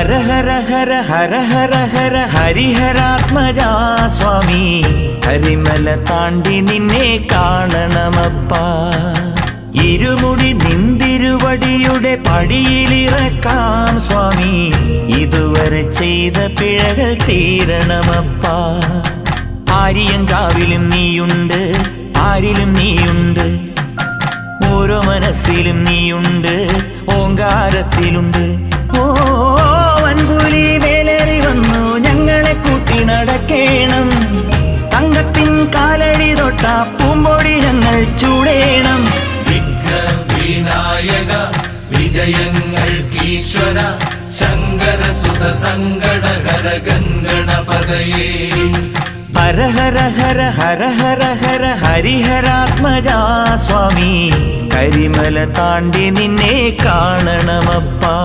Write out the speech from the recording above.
ഹര ഹര ഹര ഹര ഹര ഹര ഹരിഹരാത്മജാ സ്വാമി, കരിമല താണ്ടി നിന്നെ കാണണമപ്പാ. ഇരുമുടി നിന്തിരുവടിയുടെ പടിയിലിറക്കാം സ്വാമി, ഇതുവരെ ചെയ്ത പിഴകൾ തീരണമപ്പാ. ആര്യങ്കാവിലും നീയുണ്ട്, ആരിലും നീയുണ്ട്, ഓരോ മനസ്സിലും നീയുണ്ട്, ഓങ്കാരത്തിലുണ്ട്. ഓ വൻപുലി വേലേറി വന്നു ഞങ്ങളെ കൂട്ടി നടക്കേണം, തങ്കത്തിൻ കാലടി തൊട്ട പൂമ്പൊടി ഞങ്ങൾ ചൂടേണം. വിഘ്നവിനായക വിജയങ്ങൾക്കീശ്വര ശങ്കര സുത സങ്കടഹര ഗംഗണപതയേ. ഹര ഹര ഹര ഹര ഹര ഹര ഹരിഹരാത്മജാ സ്വാമി, കരിമല താണ്ടി നിന്നെ കാണണമപ്പാ.